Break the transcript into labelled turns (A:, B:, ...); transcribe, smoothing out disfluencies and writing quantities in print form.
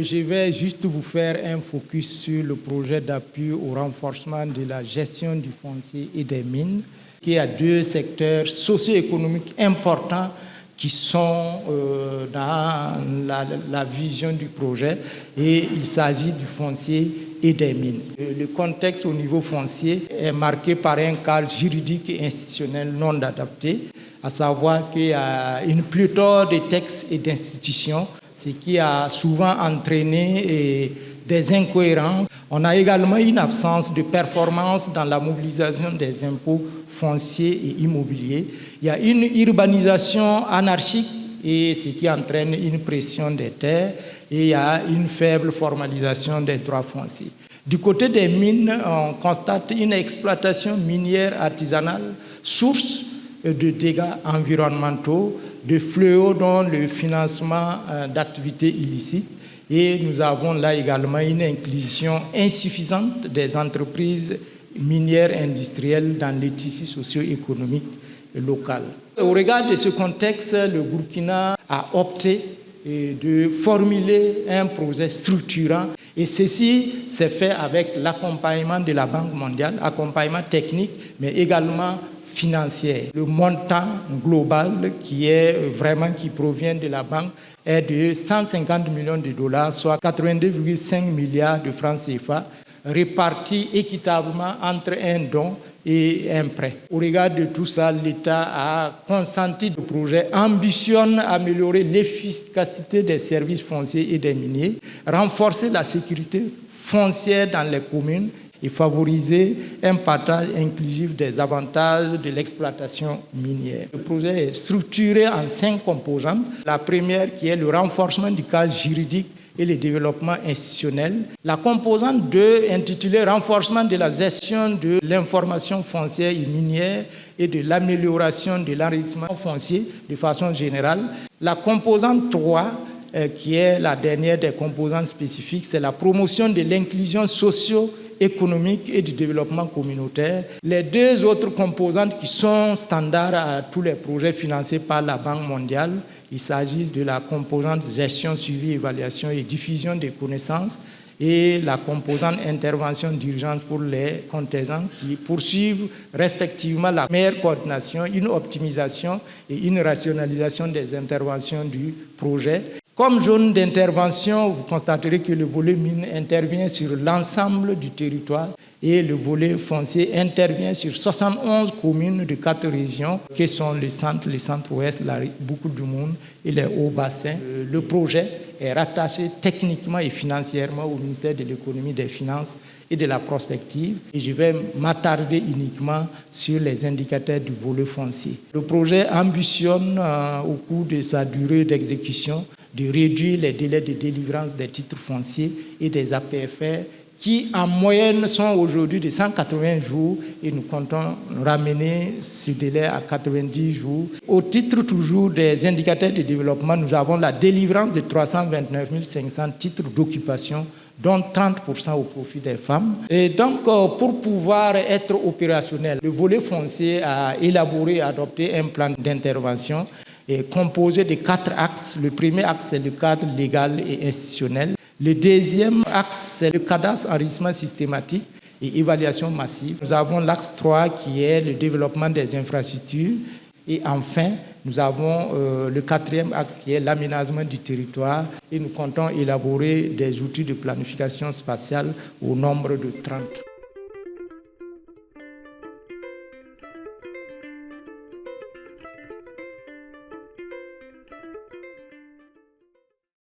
A: Je vais juste vous faire un focus sur le projet d'appui au renforcement de la gestion du foncier et des mines, qui a deux secteurs socio-économiques importants qui sont dans la vision du projet, et il s'agit du foncier et des mines. Le contexte au niveau foncier est marqué par un cadre juridique et institutionnel non adapté, à savoir qu'il y a une pléthore de textes et d'institutions, ce qui a souvent entraîné des incohérences. On a également une absence de performance dans la mobilisation des impôts fonciers et immobiliers. Il y a une urbanisation anarchique, et ce qui entraîne une pression des terres, et il y a une faible formalisation des droits fonciers. Du côté des mines, on constate une exploitation minière artisanale, source de dégâts environnementaux, de fléaux dont le financement d'activités illicites. Et nous avons là également une inclusion insuffisante des entreprises minières industrielles dans les tissus socio-économiques locaux. Au regard de ce contexte, le Burkina a opté de formuler un projet structurant, et ceci s'est fait avec l'accompagnement de la Banque mondiale, accompagnement technique, mais également financier. Le montant global qui provient de la banque est de 150 millions de dollars, soit 82,5 milliards de francs CFA, répartis équitablement entre un don et un prêt. Au regard de tout ça, l'État a consenti le projet, ambitionne améliorer l'efficacité des services fonciers et des miniers, renforcer la sécurité foncière dans les communes et favoriser un partage inclusif des avantages de l'exploitation minière. Le projet est structuré en 5 composantes. La première, qui est le renforcement du cadre juridique et le développement institutionnel. La composante 2, intitulée « Renforcement de la gestion de l'information foncière et minière et de l'amélioration de l'enrichissement foncier de façon générale ». La composante 3, qui est la dernière des composantes spécifiques, c'est la promotion de l'inclusion socio-économique et du développement communautaire. Les 2 autres composantes qui sont standards à tous les projets financés par la Banque mondiale, il s'agit de la composante gestion, suivi, évaluation et diffusion des connaissances, et la composante intervention d'urgence pour les contingences, qui poursuivent respectivement la meilleure coordination, une optimisation et une rationalisation des interventions du projet. Comme zone d'intervention, vous constaterez que le volet mine intervient sur l'ensemble du territoire, et le volet foncier intervient sur 71 communes de 4 régions, qui sont le centre-ouest, beaucoup du monde et les hauts bassins. Le projet est rattaché techniquement et financièrement au ministère de l'économie, des finances et de la prospective. Et je vais m'attarder uniquement sur les indicateurs du volet foncier. Le projet ambitionne, au cours de sa durée d'exécution, de réduire les délais de délivrance des titres fonciers et des APFR, qui en moyenne sont aujourd'hui de 180 jours, et nous comptons ramener ce délai à 90 jours. Au titre toujours des indicateurs de développement, nous avons la délivrance de 329 500 titres d'occupation, dont 30% au profit des femmes. Et donc, pour pouvoir être opérationnel, le volet foncier a élaboré et adopté un plan d'intervention composé de 4 axes. Le premier axe, c'est le cadre légal et institutionnel. Le deuxième axe, c'est le cadastre, enrichissement systématique et évaluation massive. Nous avons l'axe 3 qui est le développement des infrastructures. Et enfin, nous avons le 4e axe qui est l'aménagement du territoire. Et nous comptons élaborer des outils de planification spatiale au nombre de 30.